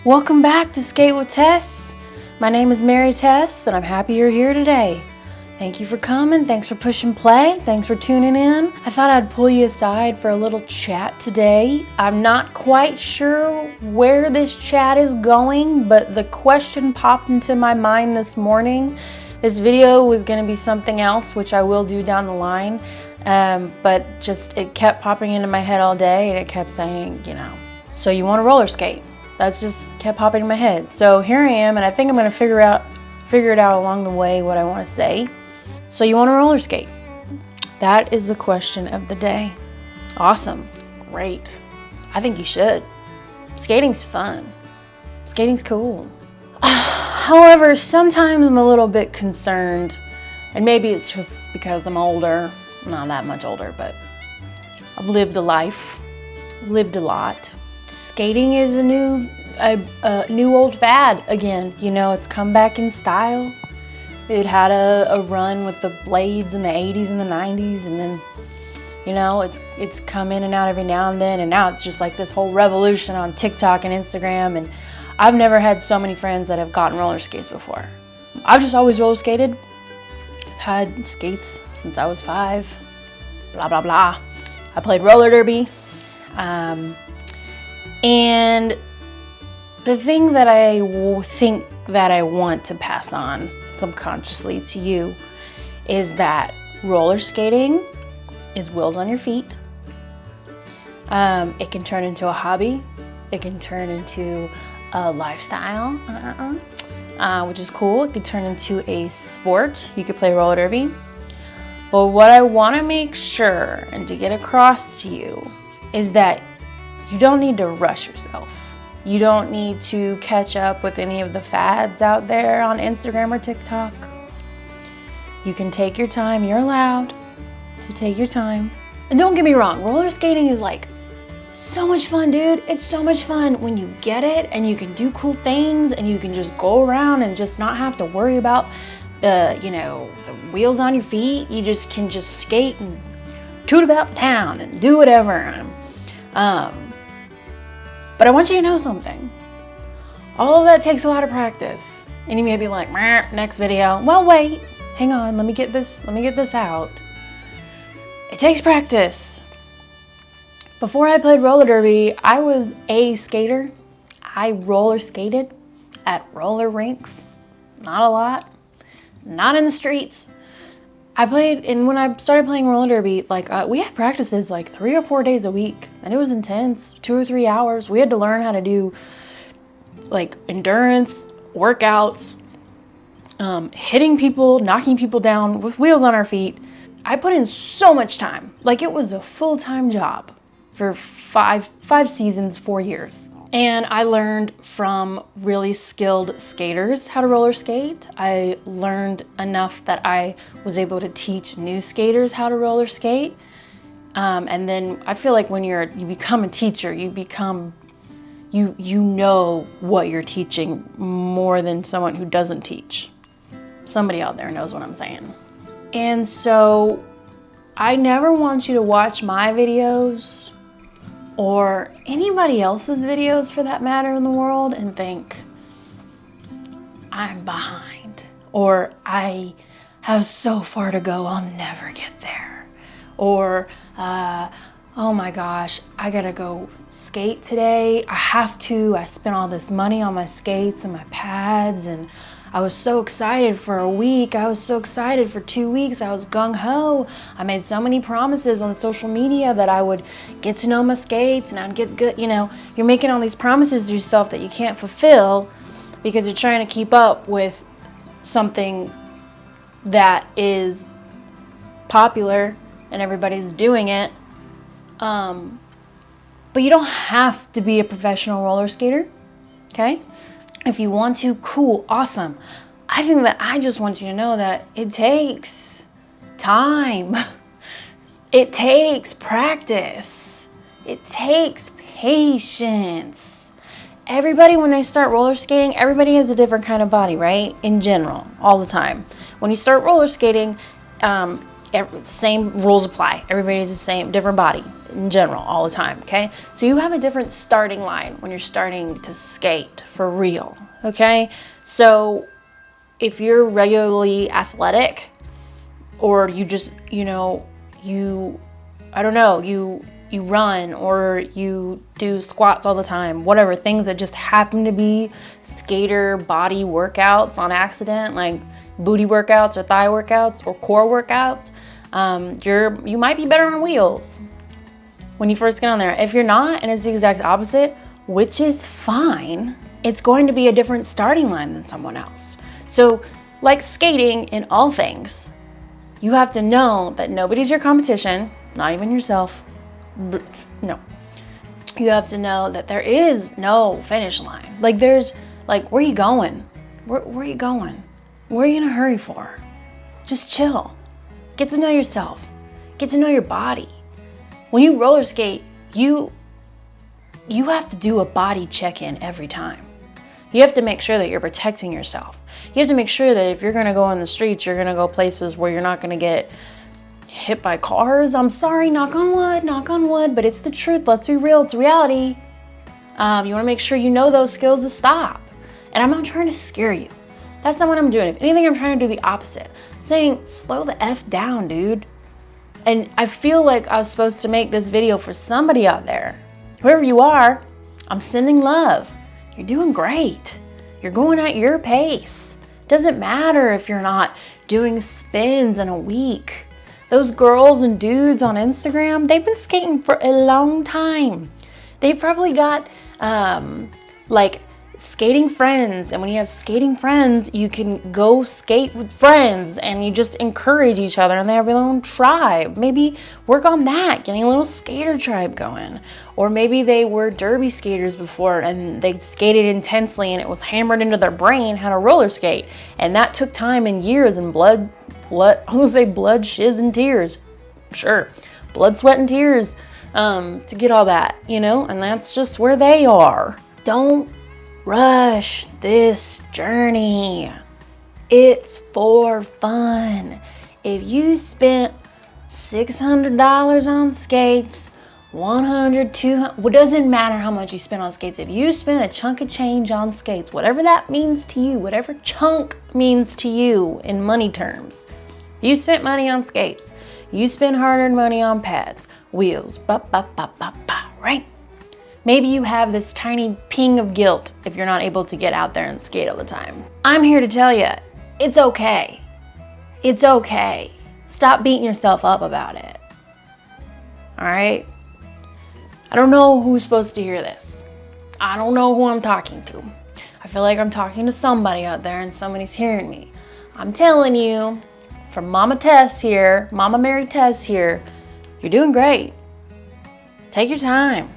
Welcome back to Skate with Tess. My name is Mary Tess, and I'm happy you're here today. Thank you for coming. Thanks for pushing play. Thanks for tuning in. I thought I'd pull you aside for a little chat today. I'm not quite sure where this chat is going, but the question popped into my mind this morning. This video was going to be something else, which I will do down the line, but just it kept popping into my head all day, and it kept saying, so you want to roller skate? That's just kept popping in my head. So here I am, and I think I'm going to figure it out along the way what I want to say. So you want to roller skate? That is the question of the day. Awesome. Great. I think you should. Skating's fun. Skating's cool. However, sometimes I'm a little bit concerned, and maybe it's just because I'm older. Not that much older, but I've lived a life. I've lived a lot. Skating is a new old fad again. It's come back in style. It had a run with the blades in the 80s and the 90s, and then it's come in and out every now and then, and now it's just like this whole revolution on TikTok and Instagram. And I've never had so many friends that have gotten roller skates before. I've just always roller skated. Had skates since I was 5. Blah blah blah. I played roller derby. And the thing that I think that I want to pass on subconsciously to you is that roller skating is wheels on your feet. It can turn into a hobby. It can turn into a lifestyle, which is cool. It could turn into a sport. You could play roller derby. But what I want to make sure and to get across to you is that you don't need to rush yourself. You don't need to catch up with any of the fads out there on Instagram or TikTok. You can take your time. You're allowed to take your time. And don't get me wrong, roller skating is like so much fun, dude. It's so much fun when you get it and you can do cool things and you can just go around and just not have to worry about the wheels on your feet. You just can just skate and toot about town and do whatever. But I want you to know something. All of that takes a lot of practice. And you may be like, next video. Well, wait, hang on, let me get this out. It takes practice. Before I played roller derby, I was a skater. I roller skated at roller rinks. Not a lot. Not in the streets. And when I started playing roller derby, we had practices 3 or 4 days a week, and it was intense, 2 or 3 hours. We had to learn how to do endurance workouts, hitting people, knocking people down with wheels on our feet. I put in so much time. It was a full-time job for five seasons, 4 years. And I learned from really skilled skaters how to roller skate. I learned enough that I was able to teach new skaters how to roller skate. And then I feel like when you become a teacher, you know what you're teaching more than someone who doesn't teach. Somebody out there knows what I'm saying. And so I never want you to watch my videos or anybody else's videos for that matter in the world and think, I'm behind, or I have so far to go, I'll never get there, or oh my gosh, I gotta go skate today, I have to, I spent all this money on my skates and my pads, and I was so excited for a week, I was so excited for 2 weeks, I was gung-ho. I made so many promises on social media that I would get to know my skates and I'd get good, You're making all these promises to yourself that you can't fulfill because you're trying to keep up with something that is popular and everybody's doing it. But you don't have to be a professional roller skater, okay? If you want to, cool, awesome. I just want you to know that it takes time. It takes practice. It takes patience. Everybody, when they start roller skating, everybody has a different kind of body, right? In general, all the time. When you start roller skating, same rules apply. Everybody's the same, different body in general, all the time, okay? So you have a different starting line when you're starting to skate for real, okay? So if you're regularly athletic, or you just, you run, or you do squats all the time, whatever, things that just happen to be skater body workouts on accident, like booty workouts or thigh workouts or core workouts, you might be better on wheels when you first get on there. If you're not, and it's the exact opposite, which is fine, it's going to be a different starting line than someone else. So like skating in all things, you have to know that nobody's your competition, not even yourself. No. You have to know that there is no finish line. Like where are you going? Where are you going? What are you in a hurry for? Just chill. Get to know yourself. Get to know your body. When you roller skate, you have to do a body check-in every time. You have to make sure that you're protecting yourself. You have to make sure that if you're going to go on the streets, you're going to go places where you're not going to get hit by cars. I'm sorry, knock on wood, but it's the truth. Let's be real. It's reality. You want to make sure you know those skills to stop. And I'm not trying to scare you. That's not what I'm doing. If anything, I'm trying to do the opposite. I'm saying, slow the F down, dude. And I feel like I was supposed to make this video for somebody out there. Whoever you are, I'm sending love. You're doing great. You're going at your pace. Doesn't matter if you're not doing spins in a week. Those girls and dudes on Instagram, they've been skating for a long time. They've probably got skating friends. And when you have skating friends, you can go skate with friends and you just encourage each other, and they have their own tribe. Maybe work on that, getting a little skater tribe going. Or maybe they were derby skaters before and they skated intensely and it was hammered into their brain how to roller skate. And that took time and years and blood, shiz, and tears. Sure, blood, sweat, and tears to get all that, and that's just where they are. Don't rush this journey. It's for fun. If you spent $600 on skates, $100, $200, it doesn't matter how much you spend on skates. If you spend a chunk of change on skates, whatever that means to you, whatever chunk means to you in money terms, you spent money on skates. You spend hard-earned money on pads, wheels, right? Maybe you have this tiny ping of guilt if you're not able to get out there and skate all the time. I'm here to tell you, it's okay. It's okay. Stop beating yourself up about it. All right? I don't know who's supposed to hear this. I don't know who I'm talking to. I feel like I'm talking to somebody out there and somebody's hearing me. I'm telling you, from Mama Tess here, Mama Mary Tess here, you're doing great. Take your time.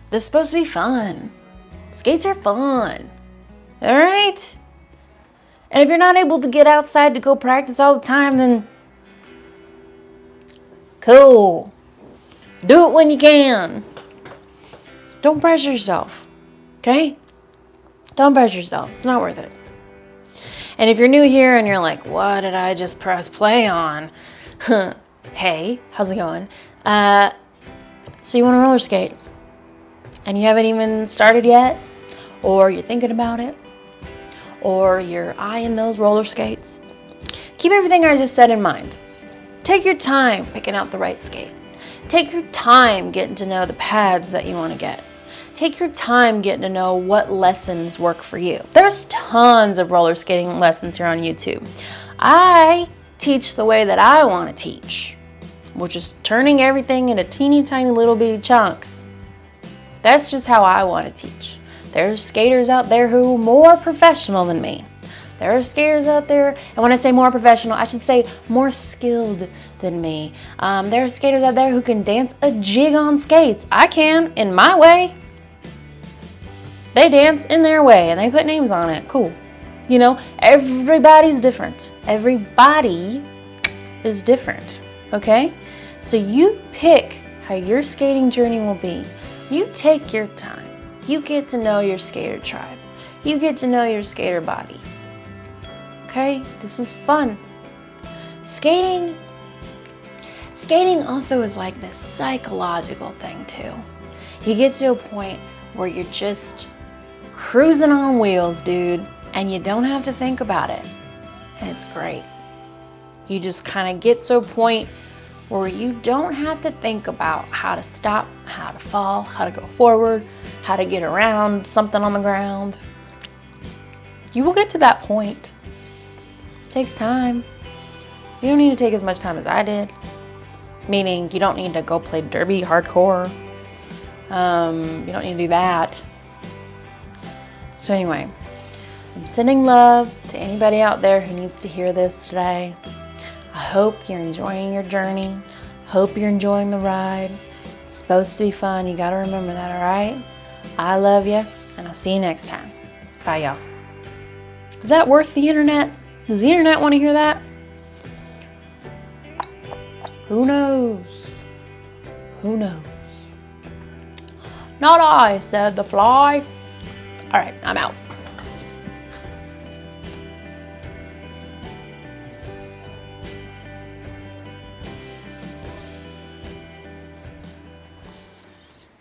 This is supposed to be fun. Skates are fun. All right? And if you're not able to get outside to go practice all the time, then cool. Do it when you can. Don't pressure yourself, okay? Don't pressure yourself. It's not worth it. And if you're new here and you're like, what did I just press play on? Hey, how's it going? So you want to roller skate and you haven't even started yet, or you're thinking about it, or you're eyeing those roller skates, keep everything I just said in mind. Take your time picking out the right skate. Take your time getting to know the pads that you want to get. Take your time getting to know what lessons work for you. There's tons of roller skating lessons here on YouTube. I teach the way that I want to teach, which is turning everything into teeny tiny little bitty chunks. That's just how I want to teach. There's skaters out there who are more professional than me. There are skaters out there, and when I say more professional, I should say more skilled than me. There are skaters out there who can dance a jig on skates. I can, in my way. They dance in their way, and they put names on it. Cool. You know, everybody's different. Everybody is different, okay? So you pick how your skating journey will be. You take your time. You get to know your skater tribe. You get to know your skater body. Okay? This is fun. Skating Skating also is like this psychological thing too. You get to a point where you're just cruising on wheels, dude, and you don't have to think about it. And it's great. You just kind of get to a point where you don't have to think about how to stop, how to fall, how to go forward, how to get around something on the ground. You will get to that point. It takes time. You don't need to take as much time as I did. Meaning you don't need to go play derby hardcore. You don't need to do that. So anyway, I'm sending love to anybody out there who needs to hear this today. I hope you're enjoying your journey. Hope you're enjoying the ride. It's supposed to be fun. You gotta remember that, all right? I love you, and I'll see you next time. Bye, y'all. Is that worth the internet? Does the internet want to hear that? Who knows? Who knows? Not I, said the fly. All right, I'm out.